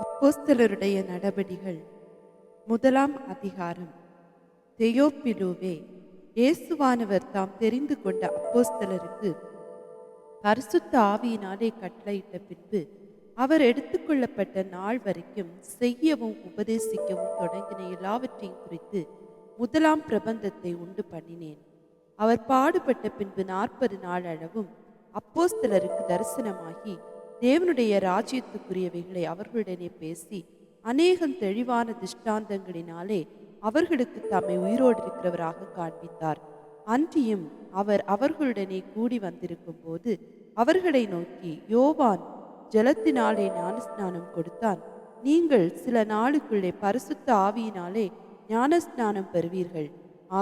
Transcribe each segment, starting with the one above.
அப்போஸ்தலருடைய நடபடிகள் முதலாம் அதிகாரம். தெயோப்பிலுவே, இயேசுவானவர் தாம் தெரிந்து கொண்ட அப்போஸ்தலருக்கு பரிசுத்த ஆவியினாலே கட்டளையிட்ட பின்பு அவர் எடுத்துக்கொள்ளப்பட்ட நாள் வரைக்கும் செய்யவும் உபதேசிக்கவும் தொடங்கின எல்லாவற்றையும் குறித்து முதலாம் பிரபந்தத்தை உண்டு பண்ணினேன். அவர் பாடுபட்ட பின்பு 40 நாள் அளவும் அப்போஸ்தலருக்கு தரிசனமாகி தேவனுடைய ராஜ்யத்துக்குரியவைகளை அவர்களுடனே பேசி அநேகம் தெளிவான திஷ்டாந்தங்களினாலே அவர்களுக்கு தம்மை உயிரோடு இருக்கிறவராக காண்பித்தார். அன்றியும் அவர் அவர்களுடனே கூடி வந்திருக்கும் போது அவர்களை நோக்கி, யோவான் ஜலத்தினாலே ஞானஸ்நானம் கொடுத்தான். நீங்கள் சில நாளுக்குள்ளே பரிசுத்த ஆவியினாலே ஞானஸ்நானம் பெறுவீர்கள்.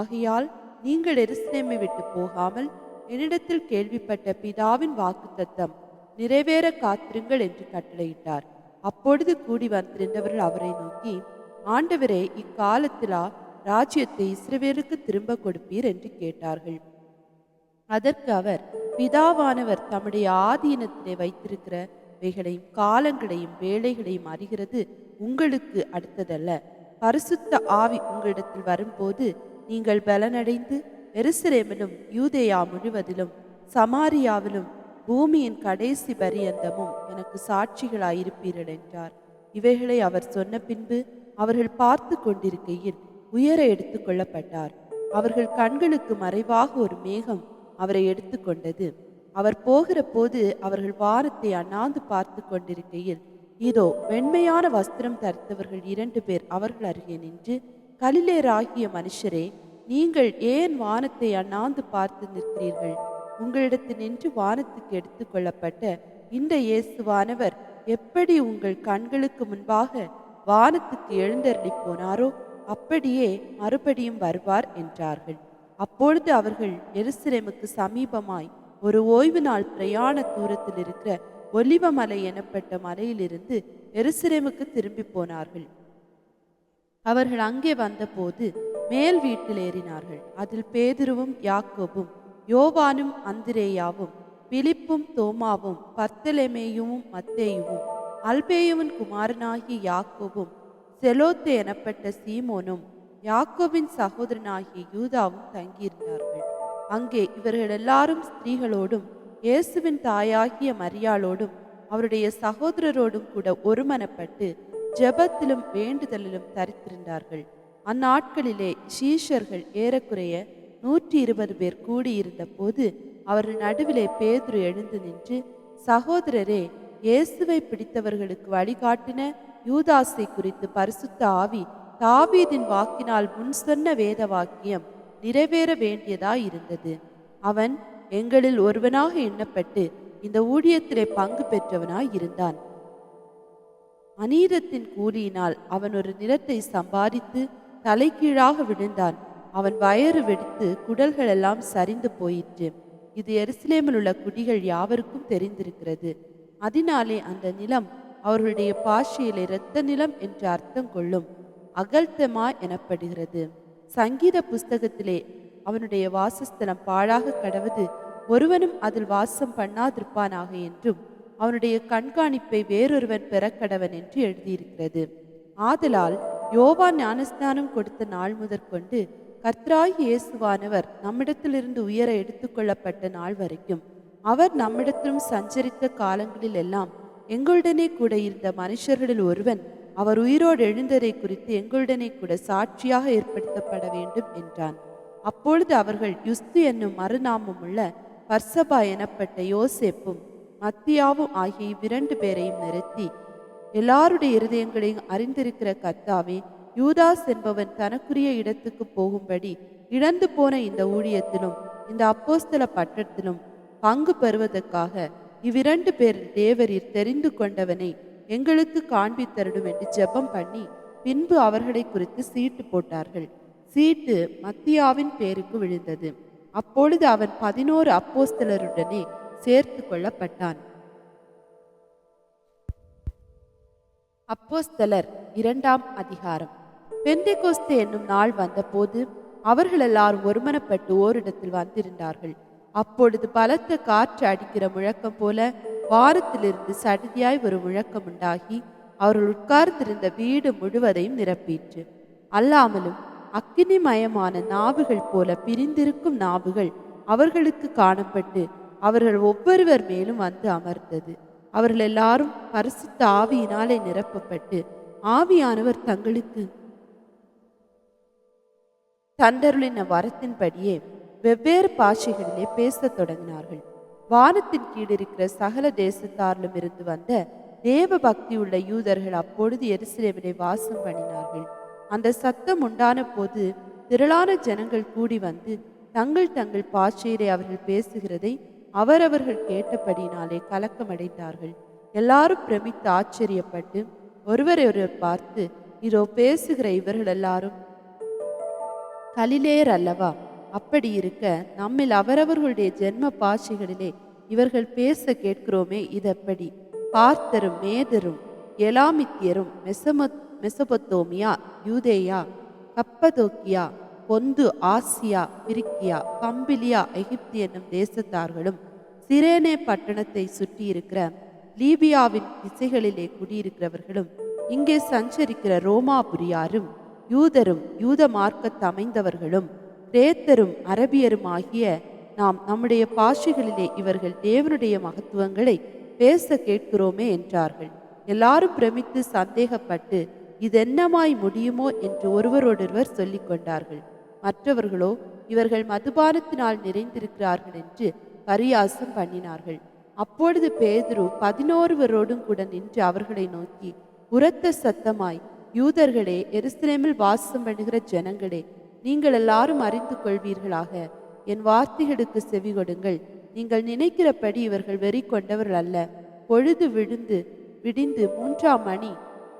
ஆகையால் நீங்கள் எருசலேமை விட்டு போகாமல் என்னிடத்தில் கேள்விப்பட்ட பிதாவின் வாக்குத்தத்தம் நிறைவேற காத்திருங்கள் என்று கட்டளையிட்டார். அப்பொழுது கூடி வந்திருந்தவர்கள் அவரை நோக்கி, ஆண்டவரே, இக்காலத்திலா ராஜ்யத்தை இஸ்ரவேலுக்கு திரும்ப கொடுப்பீர் என்று கேட்டார்கள். அதற்கு அவர், பிதாவானவர் தம்முடைய ஆதீனத்திலே வைத்திருக்கிறவைகளையும் காலங்களையும் வேளைகளையும் அறிகிறது உங்களுக்கு அடுத்ததல்ல. பரிசுத்த ஆவி உங்களிடத்தில் வரும்போது நீங்கள் பலனடைந்து எருசலேமிலும் யூதேயா முழுவதிலும் சமாரியாவிலும் பூமியின் கடைசி பரியந்தமும் எனக்கு சாட்சிகளாயிருப்பீர்கள் என்றார். இவைகளை அவர் சொன்ன பின்பு அவர்கள் பார்த்து கொண்டிருக்கையில் உயர எடுத்து கொள்ளப்பட்டார். அவர்கள் கண்களுக்கு மறைவாக ஒரு மேகம் அவரை எடுத்துக்கொண்டது. அவர் போகிற போது அவர்கள் வானத்தை அண்ணாந்து பார்த்து கொண்டிருக்கையில் இதோ வெண்மையான வஸ்திரம் தரித்தவர்கள் 2 பேர் அவர்கள் அருகே நின்று, கலிலேயராகிய மனுஷரே, நீங்கள் ஏன் வானத்தை அண்ணாந்து பார்த்து நிற்கிறீர்கள்? உங்களிடத்தில் நின்று வானத்துக்கு எடுத்துக்கொள்ளப்பட்ட இந்த இயேசுவானவர் எப்படி உங்கள் கண்களுக்கு முன்பாக வானத்துக்கு எழுந்தருளி போனாரோ அப்படியே மறுபடியும் வருவார் என்றார்கள். அப்பொழுது அவர்கள் எருசலேமுக்கு சமீபமாய் ஒரு ஓய்வு நாள் பிரயாண தூரத்தில் இருக்கிற ஒலிவமலை எனப்பட்ட மலையிலிருந்து எருசலேமுக்கு திரும்பி போனார்கள். அவர்கள் அங்கே வந்தபோது மேல் வீட்டில் ஏறினார்கள். அதில் பேதுருவும் யாக்கோபும் யோவானும் அந்திரேயாவும் பிலிப்பும் தோமாவும் பர்த்தலமேயுவும் மத்தேயுவும் அல்பேயுவின் குமாரனாகிய யாக்கோபும் செலோத்தே எனப்பட்ட சீமோனும் யாக்கோபின் சகோதரனாகிய யூதாவும் தங்கியிருந்தார்கள். அங்கே இவர்கள் எல்லாரும் ஸ்திரீகளோடும் இயேசுவின் தாயாகிய மரியாளோடும் அவருடைய சகோதரரோடும் கூட ஒருமனப்பட்டு ஜெபத்திலும் வேண்டுதலிலும் தரித்திருந்தார்கள். அந்நாட்களிலே சீஷர்கள் ஏறக்குறைய 120 பேர் கூடியிருந்த போது அவர்கள் நடுவிலே பேதுரு எழுந்து நின்று, சகோதரரே, இயேசுவை பிடித்தவர்களுக்கு வழிகாட்டின யூதாசை குறித்து பரிசுத்த ஆவி தாவீதின் வாக்கினால் முன் சொன்ன வேத வாக்கியம் நிறைவேற வேண்டியதாய் இருந்தது. அவன் எங்களில் ஒருவனாக எண்ணப்பட்டு இந்த ஊழியத்திலே பங்கு பெற்றவனாய் இருந்தான். அநீதத்தின் கூலியினால் அவன் ஒரு நிலத்தை சம்பாதித்து தலைகீழாக விழுந்தான். அவன் வயிறு வெடித்து குடல்கள் எல்லாம் சரிந்து போயிற்று. இது எருசலேமில் உள்ள குடிகள் யாவருக்கும் தெரிந்திருக்கிறது. அதனாலே அந்த நிலம் அவர்களுடைய பாஷையிலே இரத்த நிலம் என்று அர்த்தம் கொள்ளும் அகல்தமா எனப்படுகிறது. சங்கீத புஸ்தகத்திலே அவனுடைய வாசஸ்தலம் பாழாக கடவது, ஒருவனும் அதில் வாசம் பண்ணாதிருப்பானாக என்றும் அவனுடைய கண்காணிப்பை வேறொருவன் பெறக்கடவன் என்று எழுதியிருக்கிறது. ஆதலால் யோவான் ஞானஸ்நானம் கொடுத்த நாள் முதற்கொண்டு கர்த்தராகிய இயேசுவானவர் நம்மிடத்திலிருந்து உயர எடுத்துக்கொள்ளப்பட்ட நாள் வரைக்கும் அவர் நம்மிடத்திலும் சஞ்சரித்த காலங்களில் எல்லாம் எங்களுடனே கூட இருந்த மனுஷர்களில் ஒருவன் அவர் உயிரோடு எழுந்ததை குறித்து எங்களுடனே கூட சாட்சியாக ஏற்படுத்தப்பட வேண்டும் என்றான். அப்பொழுது அவர்கள் யுஸ்து என்னும் மறுநாமமுள்ள பர்சபா எனப்பட்ட யோசேப்பும் மத்தியாவும் ஆகிய 2 பேரையும் நிறுத்தி, எல்லாருடைய இருதயங்களையும் அறிந்திருக்கிற கர்த்தாவே, யூதாஸ் என்பவன் தனக்குரிய இடத்துக்கு போகும்படி இழந்து போன இந்த ஊழியத்திலும் இந்த அப்போஸ்தல பட்டத்திலும் பங்கு பெறுவதற்காக 2 பேரில் தேவரீர் தெரிந்து கொண்டவனை எங்களுக்கு காண்பித்தருடும் என்று ஜெபம் பண்ணி பின்பு அவர்களை குறித்து சீட்டு போட்டார்கள். சீட்டு மத்தியாவின் பேருக்கு விழுந்தது. அப்பொழுது அவன் 11 அப்போஸ்தலருடனே சேர்த்து கொள்ளப்பட்டான். அப்போஸ்தலர் 2ஆம் அதிகாரம். பெந்தெகோஸ்தே என்னும் நாள் வந்தபோது அவர்கள் எல்லாரும் ஒருமனப்பட்டு ஓரிடத்தில் வந்திருந்தார்கள். அப்பொழுது பலத்த காற்று அடிக்கிற முழக்கம் போல வானத்திலிருந்து சடிதியாய் ஒரு முழக்கம் உண்டாகி அவர்கள் உட்கார்ந்திருந்த வீடு முழுவதையும் நிரப்பிற்று. அல்லாமலும் அக்கினிமயமான நாவுகள் போல பிரிந்திருக்கும் நாவுகள் அவர்களுக்கு காணப்பட்டு அவர்கள் ஒவ்வொருவர் மேலும் வந்து அமர்ந்தது. அவர்கள் எல்லாரும் பரிசுத்த ஆவியினாலே நிரப்பப்பட்டு ஆவியானவர் தங்களுக்கு தந்தருளின வரத்தின்படியே வெவ்வேறு பாஷைகளிலே பேசத் தொடங்கினார்கள். வானத்தின் கீழ் இருக்கிற சகல தேசத்தாரிலும் இருந்து வந்த தேவ பக்தி உள்ள யூதர்கள் அப்பொழுது எருசலேமிலே வாசம் பண்ணினார்கள். அந்த சத்தம் உண்டான போது திரளான ஜனங்கள் கூடி வந்து தங்கள் தங்கள் பாஷையிலே அவர்கள் பேசுகிறதை அவரவர்கள் கேட்டபடினாலே கலக்கமடைந்தார்கள். எல்லாரும் பிரமித்து ஆச்சரியப்பட்டு ஒருவரை ஒருவர் பார்த்து, இதோ பேசுகிற இவர்கள் எல்லாரும் கலிலேயர் அல்லவா? அப்படி இருக்க நம்மில் அவரவர்களுடைய ஜென்ம பாஷைகளிலே இவர்கள் பேச கேட்கிறோமே, இதெப்படி? பார்த்தரும் மேதரும் எலாமித்தியரும் மெசபொத்தோமியா, யூதேயா, கப்பதோக்கியா, பொந்து, ஆசியா, பிரிக்கியா, பம்பிலியா, எகிப்து என்னும் தேசத்தார்களும் சிரேனே பட்டணத்தை சுற்றி இருக்கிற லீபியாவின் திசைகளிலே குடியிருக்கிறவர்களும் இங்கே சஞ்சரிக்கிற ரோமாபுரியாரும் யூதரும் யூத மார்க்கத்து அமைந்தவர்களும் கிரேத்தரும் அரபியரும் ஆகிய நாம் நம்முடைய பாஷைகளிலே இவர்கள் தேவனுடைய மகத்துவங்களை பேச கேட்கிறோமே என்றார்கள். எல்லாரும் பிரமித்து சந்தேகப்பட்டு இதென்னமாய் முடியுமோ என்று ஒருவரோடொருவர் சொல்லிக் கொண்டார்கள். மற்றவர்களோ இவர்கள் மதுபானத்தினால் நிறைந்திருக்கிறார்கள் என்று பரியாசம் பண்ணினார்கள். அப்பொழுது பேதுரு 11 கூட நின்று அவர்களை நோக்கி உரத்த சத்தமாய், யூதர்களே, எருசலேமில் வாசம் பண்ணுகிற ஜனங்களே, நீங்கள் எல்லாரும் அறிந்து கொள்வீர்களாக, என் வார்த்தைகளுக்கு செவி கொடுங்கள். நீங்கள் நினைக்கிறபடி இவர்கள் வெறி கொண்டவர்கள் அல்ல. பொழுது விடிந்து 3ஆம் மணி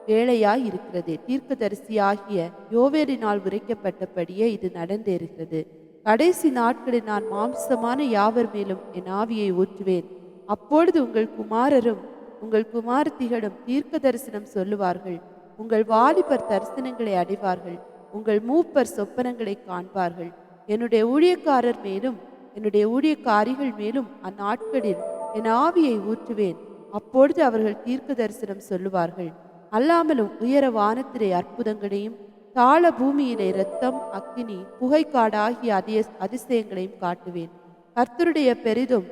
வேளையாய் இருக்கிறது. தீர்க்கதரிசியாகிய யோவேலினால் உரைக்கப்பட்டபடியே இது நடந்தேறுகிறது. கடைசி நாட்களில் நான் மாம்சமான யாவர் மேலும் என் ஆவியை ஊற்றுவேன். அப்பொழுது உங்கள் குமாரரும் உங்கள் குமாரத்திகளும் தீர்க்க தரிசனம் சொல்லுவார்கள். உங்கள் வாலிபர் தரிசனங்களை அடைவார்கள். உங்கள் மூப்பர் சொப்பனங்களை காண்பார்கள். என்னுடைய ஊழியக்காரர் மேலும் என்னுடைய ஊழியக்காரிகள் மேலும் அந்நாட்களில் என் ஆவியை ஊற்றுவேன். அப்பொழுது அவர்கள் தீர்க்க தரிசனம் சொல்லுவார்கள். அல்லாமலும் உயர வானத்திலே அற்புதங்களையும் தாழ பூமியிலே இரத்தம், அக்கினி, புகைக்காடாகிய அதிசயங்களையும் காட்டுவேன். கர்த்தருடைய பெரிதும்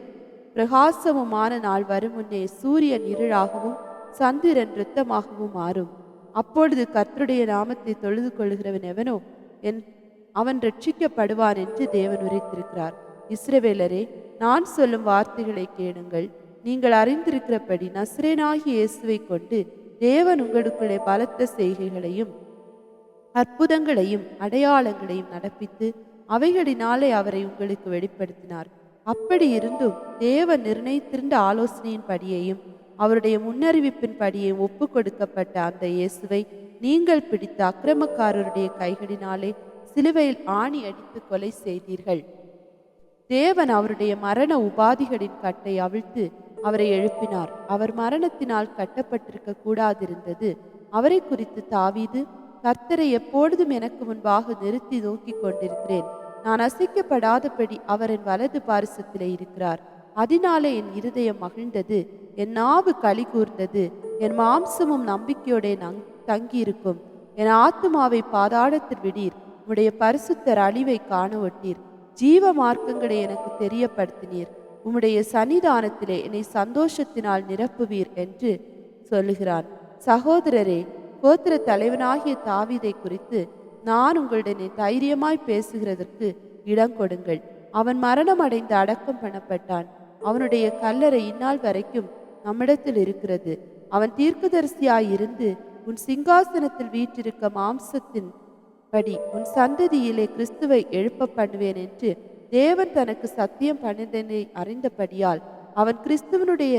பிரகாசமுமான நாள் வரும் முன்னே சூரியன் இருளாகவும் சந்திரன் இரத்தமாகவும் மாறும். அப்பொழுது கர்த்தருடைய நாமத்தை தொழுது கொள்கிறவன் எவனோ அவன் ரட்சிக்கப்படுவான் என்று தேவன் உரைத்திருக்கிறார். இஸ்ரவேலரே, நான் சொல்லும் வார்த்தைகளை கேளுங்கள். நீங்கள் அறிந்திருக்கிறபடி நசரேனாகிய இயேசுவை கொண்டு தேவன் உங்களுக்குள்ளே பலத்த செய்கைகளையும் அற்புதங்களையும் அடையாளங்களையும் நடப்பித்து அவைகளினாலே அவரை உங்களுக்கு வெளிப்படுத்தினார். அப்படி இருந்தும் தேவன் நிர்ணயித்திருந்த ஆலோசனையின் படியையும் அவருடைய முன்னறிவிப்பின் படியையும் ஒப்பு கொடுக்கப்பட்ட அந்த இயேசுவை நீங்கள் பிடித்த அக்கிரமக்காரருடைய கைகளினாலே சிலுவையில் ஆணி அடித்து கொலை செய்தீர்கள். தேவன் அவருடைய மரண உபாதிகளின் கட்டை அவிழ்த்து அவரை எழுப்பினார். அவர் மரணத்தினால் கட்டப்பட்டிருக்க கூடாதிருந்தது. அவரை குறித்து தாவீது, கர்த்தரை எப்பொழுதும் எனக்கு முன்பாக நிறுத்தி நோக்கி கொண்டிருக்கிறேன். நான் அசைக்கப்படாதபடி அவர் என் வலது பாரிசத்திலே இருக்கிறார். அதனாலே என் இருதயம் மகிழ்ந்தது, என் நாவு களி கூர்ந்தது, என் மாம்சமும் நம்பிக்கையோட தங்கியிருக்கும். என் ஆத்துமாவை பாதாளத்தில் விடீர். உம்முடைய பரிசுத்தர் அழிவை காண ஒட்டீர். ஜீவ மார்க்கங்களை எனக்கு தெரியப்படுத்தினீர். உம்முடைய சன்னிதானத்திலே என்னை சந்தோஷத்தினால் நிரப்புவீர் என்று சொல்லுகிறான். சகோதரரே, கோத்திர தலைவனாகிய தாவீதை குறித்து நான் உங்களுடனே தைரியமாய் பேசுகிறதற்கு இடம் கொடுங்கள். அவன் மரணம் அடைந்து அடக்கம் பண்ணப்பட்டான். அவனுடைய கல்லறை இந்நாள் வரைக்கும் நம்மிடத்தில் இருக்கிறது. அவன் தீர்க்கதரிசியாயிருந்து உன் சிங்காசனத்தில் வீற்றிருக்க மாம்சத்தின் படி உன் சந்ததியிலே கிறிஸ்துவை எழுப்ப பண்ணுவேன் என்று தேவன் தனக்கு சத்தியம் பண்ணினதை அறிந்தபடியால் அவன் கிறிஸ்துவனுடைய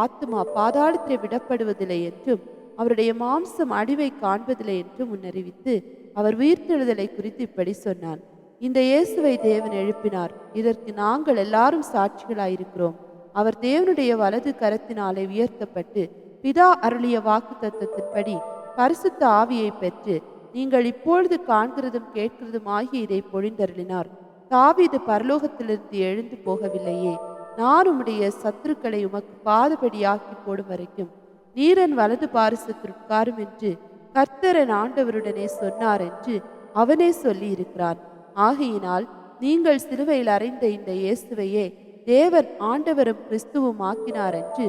ஆத்மா பாதாளத்திலே விடப்படுவதில்லை என்றும் அவருடைய மாம்சம் அழிவை காண்பதில்லை என்றும் முன்னறிவித்து அவர் உயிர்த்தெழுதலை குறித்து இப்படி சொன்னான். இந்த இயேசுவை தேவன் எழுப்பினார். இதற்கு நாங்கள் எல்லாரும் சாட்சிகளாயிருக்கிறோம். அவர் தேவனுடைய வலது கரத்தினாலே உயர்த்தப்பட்டு பிதா அருளிய வாக்கு தத்தத்தின்படி பரிசுத்த ஆவியை பெற்று நீங்கள் இப்பொழுது காண்கிறதும் கேட்கிறதும் ஆகிய இதை பொழிந்தருளினார். தாவீது பரலோகத்திலிருந்து எழுந்து போகவில்லையே. நான் உம்முடைய சத்துருக்களை உமக்கு பாதபடியாக்கி போடும் வரைக்கும் நீரன் வலது பாரிசத்தில் உட்காரும் என்று கர்த்தரன் ஆண்டவருடனே சொன்னார் என்று அவனே சொல்லி இருக்கிறான். ஆகையினால் நீங்கள் சிலுவையில் அறைந்த இந்த இயேசுவையே தேவன் ஆண்டவரும் கிறிஸ்துவும் ஆக்கினார் என்று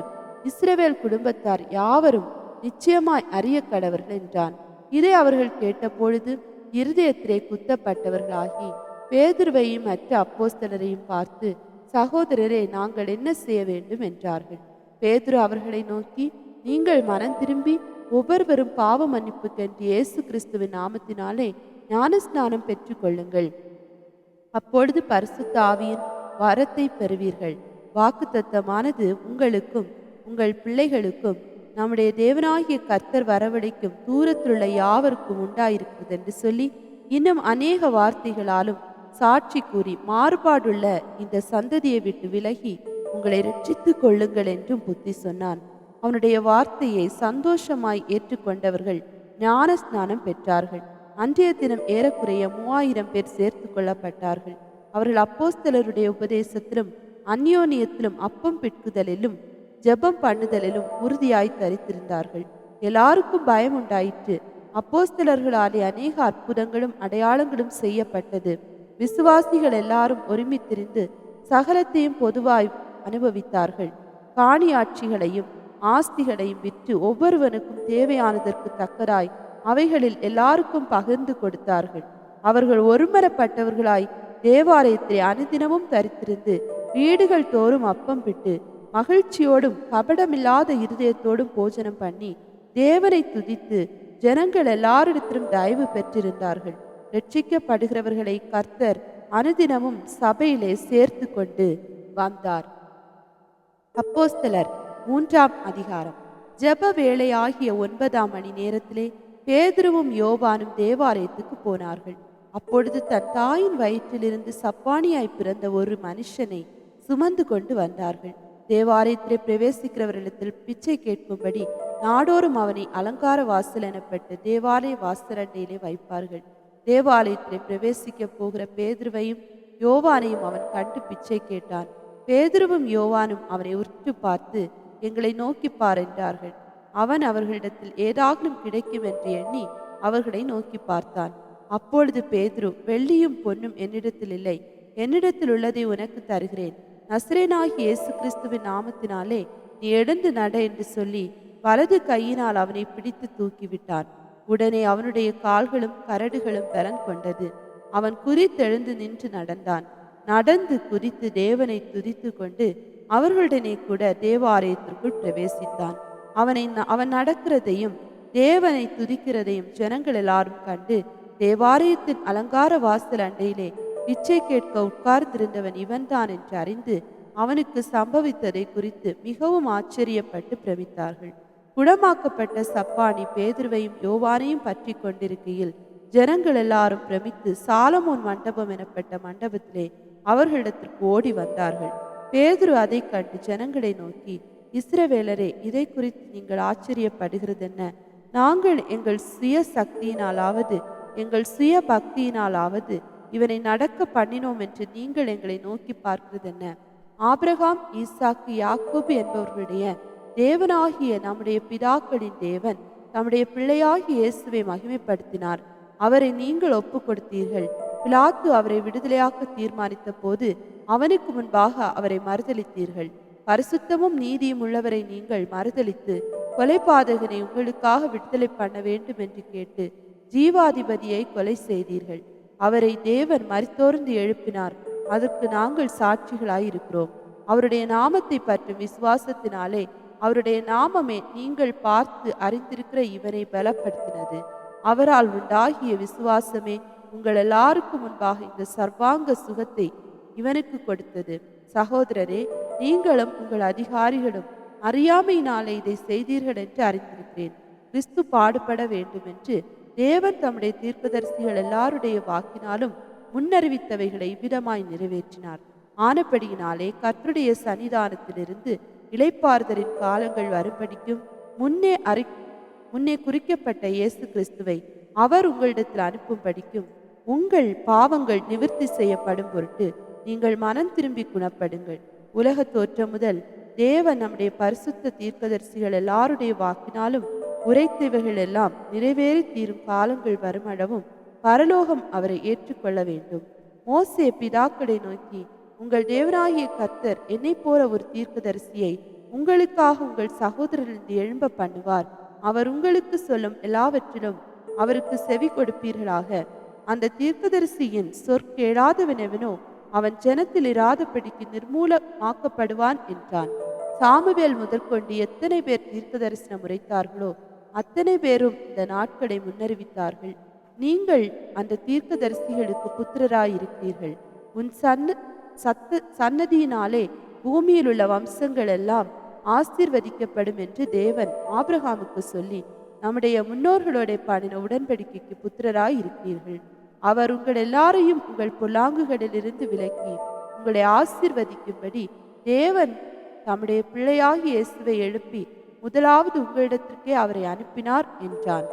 இஸ்ரவேல் குடும்பத்தார் யாவரும் நிச்சயமாய் அறிய கடவர்கள் என்றான். இதை அவர்கள் கேட்டபொழுது இருதயத்திலே குத்தப்பட்டவர்களாகி பேதுருவையும் மற்ற அப்போஸ்தலரையும் பார்த்து, சகோதரரே, நாங்கள் என்ன செய்ய வேண்டும் என்றார்கள். பேதுரு அவர்களை நோக்கி, நீங்கள் மனம் திரும்பி ஒவ்வொருவரும் பாவ மன்னிப்புக்கென்று இயேசு கிறிஸ்துவின் நாமத்தினாலே ஞானஸ்நானம் பெற்றுக்கொள்ளுங்கள். அப்பொழுது பரிசுத்த ஆவியின் வரத்தை பெறுவீர்கள். வாக்குத்தத்தமானது உங்களுக்கும் உங்கள் பிள்ளைகளுக்கும் நம்முடைய தேவனாகிய கர்த்தர் வரவழைக்கும் தூரத்திலுள்ள யாவருக்கும் உண்டாயிருக்கிறது என்று சொல்லி இன்னும் அநேக வார்த்தைகளாலும் சாட்சி கூறி, மாறுபாடுள்ள இந்த சந்ததியை விட்டு விலகி உங்களை ரட்சித்துக் கொள்ளுங்கள் என்றும் புத்தி சொன்னான். அவனுடைய வார்த்தையை சந்தோஷமாய் ஏற்றுக்கொண்டவர்கள் ஞான ஸ்நானம் பெற்றார்கள். அன்றைய தினம் ஏறக்குறைய 3000 பேர் சேர்த்து கொள்ளப்பட்டார்கள். அவர்கள் அப்போஸ்தலருடைய உபதேசத்திலும் அந்யோனியத்திலும் அப்பம் பிட்குதலிலும் ஜெபம் பண்ணுதலிலும் உறுதியாய் தரித்திருந்தார்கள். எல்லாருக்கும் பயம் உண்டாயிற்று. அப்போஸ்தலர்களாலே அநேக அற்புதங்களும் அடையாளங்களும் செய்யப்பட்டது. விசுவாசிகள் எல்லாரும் ஒருமித்திருந்து சகலத்தையும் பொதுவாய் அனுபவித்தார்கள். காணியாட்சிகளையும் ஆஸ்திகளையும் விற்று ஒவ்வொருவனுக்கும் தேவையானதற்கு தக்கதாய் அவைகளில் எல்லாருக்கும் பகிர்ந்து கொடுத்தார்கள். அவர்கள் ஒருமனப்பட்டவர்களாய் தேவாலயத்திலே அனுதினமும் தரித்திருந்து வீடுகள் தோறும் அப்பம் பிட்டு மகிழ்ச்சியோடும் கபடமில்லாத இருதயத்தோடும் போஜனம் பண்ணி தேவனை துதித்து ஜனங்கள் எல்லாரிடத்திலும் தயவு பெற்றிருந்தார்கள். ரட்சிக்கப்படுகிறவர்களை கர்த்தர் அனுதினமும் சபையிலே சேர்த்து கொண்டு வந்தார். அப்போஸ்தலர் 3ஆம் அதிகாரம். ஜெப வேளையாகிய 9ஆம் மணி நேரத்திலே பேதுருவும் யோவானும் தேவாலயத்துக்கு போனார்கள். அப்பொழுது தன் தாயின் வயிற்றிலிருந்து சப்பானியாய் பிறந்த ஒரு மனுஷனை சுமந்து கொண்டு வந்தார்கள். தேவாலயத்திலே பிரவேசிக்கிறவர்களிடத்தில் பிச்சை கேட்கும்படி நாடோறும் அவனை அலங்கார வாசல் எனப்பட்டு தேவாலய வாசலண்டையிலே வைப்பார்கள். தேவாலயத்திலே பிரவேசிக்க போகிற பேதுருவையும் யோவானையும் அவன் கண்டு பிச்சை கேட்டான். பேதுருவும் யோவானும் அவனை உற்று பார்த்து, எங்களை நோக்கிப்பார் என்றார்கள். அவன் அவர்களிடத்தில் ஏதாகிலும் கிடைக்கும் என்று எண்ணி அவர்களை நோக்கி பார்த்தான். அப்பொழுது பேதுரு, வெள்ளியும் பொன்னும் என்னிடத்தில் இல்லை, என்னிடத்தில் உள்ளதை உனக்கு தருகிறேன். நசரேனாகிய இயேசு கிறிஸ்துவின் நாமத்தினாலே நீ எழுந்து நட என்று சொல்லி வலது கையினால் அவனை பிடித்து தூக்கிவிட்டான். உடனே அவனுடைய கால்களும் கரடுகளும் பலன் கொண்டது. அவன் குறித்தெழுந்து நின்று நடந்தான். நடந்து குறித்து தேவனை துதித்து கொண்டு அவர்களுடனே கூட தேவாலயத்திற்குள் பிரவேசித்தான். அவன் நடக்கிறதையும் தேவனை துதிக்கிறதையும் ஜனங்கள் எல்லாரும் கண்டு, தேவாலயத்தின் அலங்கார வாசல் அண்டையிலே பிச்சை கேட்க உட்கார்ந்திருந்தவன் இவன்தான் என்று அறிந்து அவனுக்கு சம்பவித்ததை குறித்து மிகவும் ஆச்சரியப்பட்டு பிரமித்தார்கள். குணமாக்கப்பட்ட சப்பானி பேதுருவையும் யோவானையும் பற்றி கொண்டிருக்கையில் ஜனங்கள் எல்லாரும் பிரமித்து சாலமோன் மண்டபம் எனப்பட்ட மண்டபத்திலே அவர்களிடத்திற்கு ஓடி வந்தார்கள். பேதுரு அதை கண்டு ஜனங்களை நோக்கி, இஸ்ரவேலரே, இதை குறித்து நீங்கள் ஆச்சரியப்படுகிறது என்ன? நாங்கள் எங்கள் சுய சக்தியினாலாவது எங்கள் சுய பக்தியினாலாவது இவனை நடக்க பண்ணினோம் என்று நீங்கள் எங்களை நோக்கி பார்க்கிறது என்ன? ஆபிரகாம், ஈசாக்கு, யாக்கோபு என்பவர்களுடைய தேவனாகிய நம்முடைய பிதாக்களின் தேவன் நம்முடைய பிள்ளையாகிய இயேசுவை மகிமைப்படுத்தினார். அவரை நீங்கள் ஒப்பு கொடுத்தீர்கள். பிலாத்து அவரை விடுதலையாக்க தீர்மானித்த போது அவனுக்கு முன்பாக அவரை மறுதலித்தீர்கள். பரிசுத்தமும் நீதியும் உள்ளவரை நீங்கள் மறுதலித்து கொலைபாதகனை உங்களுக்காக விடுதலை பண்ண வேண்டும் என்று கேட்டு ஜீவாதிபதியை கொலை செய்தீர்கள். அவரை தேவன் மரித்தோர்ந்து எழுப்பினார். அதற்கு நாங்கள் சாட்சிகளாயிருக்கிறோம். அவருடைய நாமத்தை பற்றும் விசுவாசத்தினாலே அவருடைய நாமமே நீங்கள் பார்த்து அறிந்திருக்கிற இவனை பலப்படுத்தினது. அவரால் உண்டாகிய விசுவாசமே உங்கள் எல்லாருக்கும் முன்பாக இந்த சர்வாங்க சுகத்தை இவனுக்கு கொடுத்தது. சகோதரரே, நீங்களும் உங்கள் அதிகாரிகளும் அறியாமையினாலே இதை செய்தீர்கள் என்று அறிந்திருக்கிறேன். கிறிஸ்து பாடுபட வேண்டும் என்று தேவன் தம்முடைய தீர்க்கதரிசிகள் எல்லாருடைய வாக்கினாலும் முன்னறிவித்தவைகளை இவ்விதமாய் நிறைவேற்றினார். ஆனபடியினாலே கர்த்தருடைய சன்னிதானத்திலிருந்து இளைப்பாறுதலின் காலங்கள் வரும்படிக்கும் முன்னே குறிக்கப்பட்ட இயேசு கிறிஸ்துவை அவர் உங்களிடத்தில் அனுப்பும்படிக்கும் உங்கள் பாவங்கள் நிவர்த்தி செய்யப்படும் பொருட்டு நீங்கள் மனம் திரும்பி குணப்படுங்கள். உலக தோற்றம் முதல் தேவன் நம்முடைய பரிசுத்த தீர்க்கதரிசிகள் எல்லாருடைய வாக்கினாலும் உரைத்தவைகள் எல்லாம் நிறைவேறி தீரும் காலங்கள் வருமளவும் பரலோகம் அவரை ஏற்றுக்கொள்ள வேண்டும். மோசே பிதாக்களை நோக்கி, உங்கள் தேவனாகிய கர்த்தர் என்னை போல ஒரு தீர்க்கதரிசியை உங்களுக்காக உங்கள் சகோதரரிலிருந்து எழும்ப பண்ணுவார். அவர் உங்களுக்கு சொல்லும் எல்லாவற்றிலும் அவருக்கு செவி கொடுப்பீர்களாக. அந்த தீர்க்கதரிசியின் சொற்கேளாதவனெவனோ அவன் ஜனத்தில் இராதபடிக்கு நிர்மூலமாக்கப்படுவான் என்றான். சாமுவேல் முதற்கொண்டு எத்தனை பேர் தீர்க்க தரிசனம் உரைத்தார்களோ அத்தனை பேரும் இந்த நாட்களை முன்னறிவித்தார்கள். நீங்கள் அந்த தீர்க்க தரிசிகளுக்கு புத்திரராயிருக்கிறீர்கள். உன் சன்னதியினாலே பூமியில் உள்ள வம்சங்கள் எல்லாம் ஆசீர்வதிக்கப்படும் என்று தேவன் ஆபிரகாமுக்கு சொல்லி நம்முடைய முன்னோர்களோட பாடின உடன்படிக்கைக்கு புத்திரராய் இருக்கிறீர்கள். அவர் உங்கள் எல்லாரையும் உங்கள் பொல்லாங்குகளிலிருந்து விலக்கி உங்களை ஆசீர்வதிக்கும்படி தேவன் தம்முடைய பிள்ளையாகி இயேசுவை எழுப்பி முதலாவது உங்களிடத்திற்கே அவரை அனுப்பினார் என்றான்.